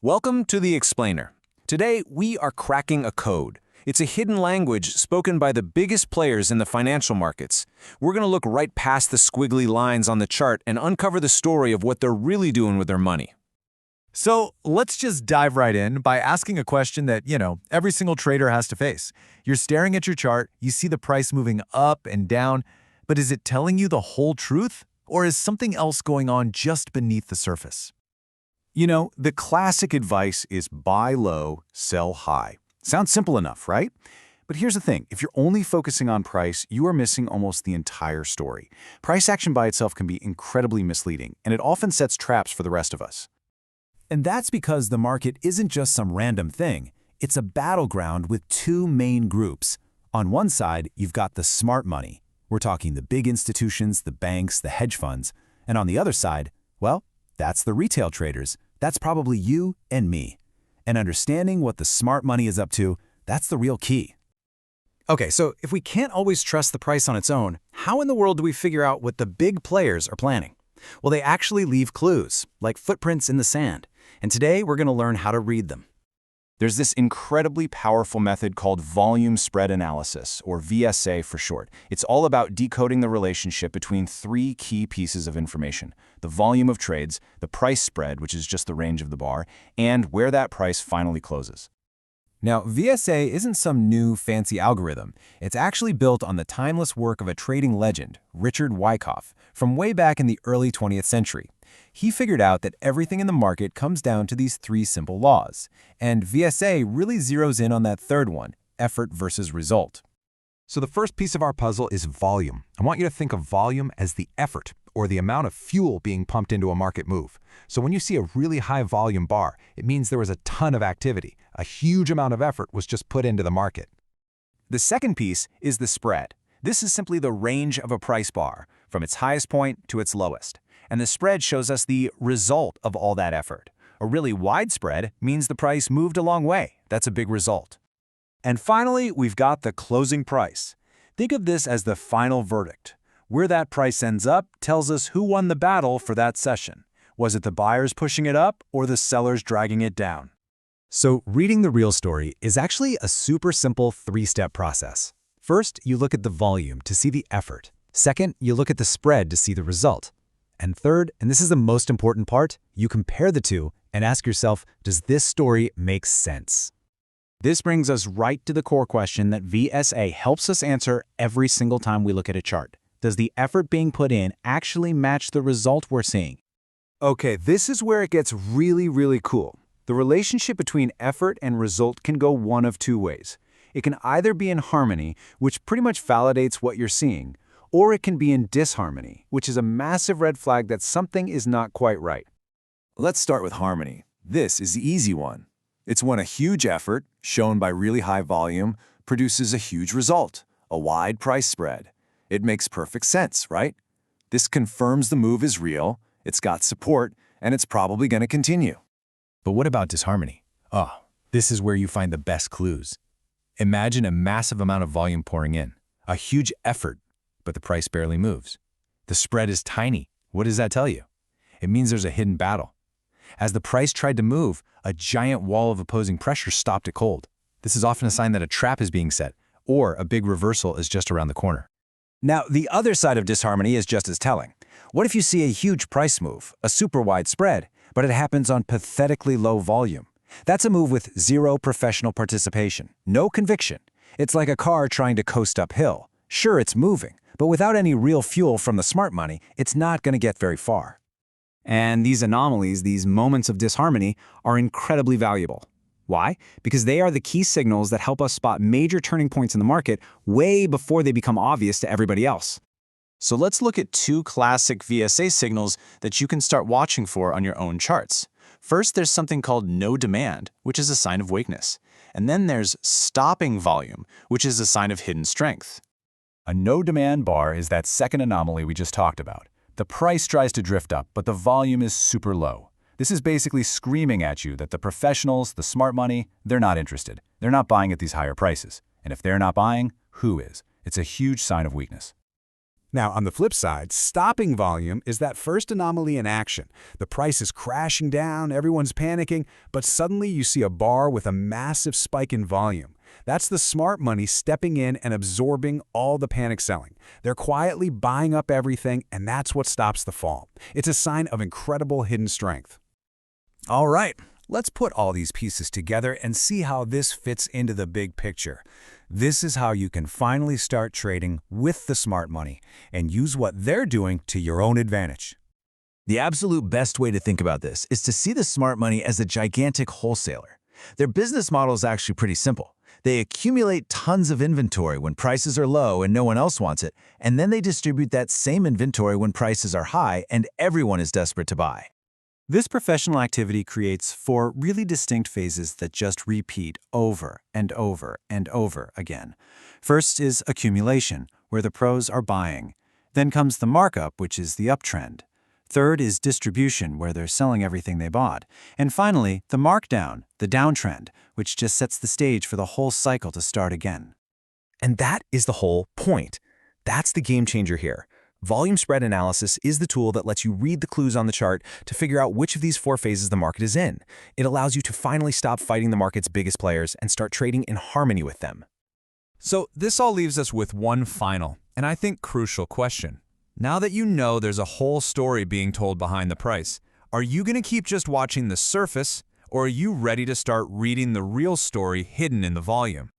Welcome to The Explainer. Today, we are cracking a code. It's a hidden language spoken by the biggest players in the financial markets. We're going to look right past the squiggly lines on the chart and uncover the story of what they're really doing with their money. So let's just dive right in by asking a question that, every single trader has to face. You're staring at your chart, you see the price moving up and down, but is it telling you the whole truth? Or is something else going on just beneath the surface? The classic advice is buy low, sell high. Sounds simple enough, right? But here's the thing, if you're only focusing on price, you are missing almost the entire story. Price action by itself can be incredibly misleading, and it often sets traps for the rest of us. And that's because the market isn't just some random thing. It's a battleground with two main groups. On one side, you've got the smart money. We're talking the big institutions, the banks, the hedge funds. And on the other side, well, that's the retail traders. That's probably you and me. And understanding what the smart money is up to, that's the real key. Okay, so if we can't always trust the price on its own, how in the world do we figure out what the big players are planning? Well, they actually leave clues, like footprints in the sand. And today, we're going to learn how to read them. There's this incredibly powerful method called volume spread analysis, or VSA for short. It's all about decoding the relationship between three key pieces of information: the volume of trades, the price spread, which is just the range of the bar, and where that price finally closes. Now, VSA isn't some new fancy algorithm. It's actually built on the timeless work of a trading legend, Richard Wyckoff, from way back in the early 20th century. He figured out that everything in the market comes down to these three simple laws, and VSA really zeroes in on that third one, effort versus result. So the first piece of our puzzle is volume. I want you to think of volume as the effort, or the amount of fuel being pumped into a market move. So when you see a really high volume bar, it means there was a ton of activity. A huge amount of effort was just put into the market. The second piece is the spread. This is simply the range of a price bar, from its highest point to its lowest. And the spread shows us the result of all that effort. A really wide spread means the price moved a long way. That's a big result. And finally, we've got the closing price. Think of this as the final verdict. Where that price ends up tells us who won the battle for that session. Was it the buyers pushing it up or the sellers dragging it down? So reading the real story is actually a super simple three-step process. First, you look at the volume to see the effort. Second, you look at the spread to see the result. And third, and this is the most important part, you compare the two and ask yourself, does this story make sense? This brings us right to the core question that VSA helps us answer every single time we look at a chart. Does the effort being put in actually match the result we're seeing? Okay, this is where it gets really cool. The relationship between effort and result can go one of two ways. It can either be in harmony, which pretty much validates what you're seeing, or it can be in disharmony, which is a massive red flag that something is not quite right. Let's start with harmony. This is the easy one. It's when a huge effort, shown by really high volume, produces a huge result, a wide price spread. It makes perfect sense, right? This confirms the move is real, it's got support, and it's probably going to continue. But what about disharmony? Oh, this is where you find the best clues. Imagine a massive amount of volume pouring in, a huge effort, but the price barely moves. The spread is tiny. What does that tell you? It means there's a hidden battle. As the price tried to move, a giant wall of opposing pressure stopped it cold. This is often a sign that a trap is being set, or a big reversal is just around the corner. Now, the other side of disharmony is just as telling. What if you see a huge price move, a super wide spread, but it happens on pathetically low volume? That's a move with zero professional participation, no conviction. It's like a car trying to coast uphill. Sure, it's moving, but without any real fuel from the smart money, it's not going to get very far. And these anomalies, these moments of disharmony, are incredibly valuable. Why? Because they are the key signals that help us spot major turning points in the market way before they become obvious to everybody else. So let's look at two classic VSA signals that you can start watching for on your own charts. First, there's something called no demand, which is a sign of weakness. And then there's stopping volume, which is a sign of hidden strength. A no demand bar is that second anomaly we just talked about. The price tries to drift up, but the volume is super low. This is basically screaming at you that the professionals, the smart money, they're not interested. They're not buying at these higher prices. And if they're not buying, who is? It's a huge sign of weakness. Now, on the flip side, stopping volume is that first anomaly in action. The price is crashing down, everyone's panicking, but suddenly you see a bar with a massive spike in volume. That's the smart money stepping in and absorbing all the panic selling. They're quietly buying up everything, and that's what stops the fall. It's a sign of incredible hidden strength. All right, let's put all these pieces together and see how this fits into the big picture. This is how you can finally start trading with the smart money and use what they're doing to your own advantage. The absolute best way to think about this is to see the smart money as a gigantic wholesaler. Their business model is actually pretty simple. They accumulate tons of inventory when prices are low and no one else wants it, and then they distribute that same inventory when prices are high and everyone is desperate to buy. This professional activity creates 4 really distinct phases that just repeat over and over and over again. First is accumulation, where the pros are buying. Then comes the markup, which is the uptrend. Third is distribution, where they're selling everything they bought. And finally, the markdown, the downtrend, which just sets the stage for the whole cycle to start again. And that is the whole point. That's the game changer here. Volume spread analysis is the tool that lets you read the clues on the chart to figure out which of these 4 phases the market is in. It allows you to finally stop fighting the market's biggest players and start trading in harmony with them. So this all leaves us with one final, and I think crucial question. Now that you know there's a whole story being told behind the price, are you going to keep just watching the surface, or are you ready to start reading the real story hidden in the volume?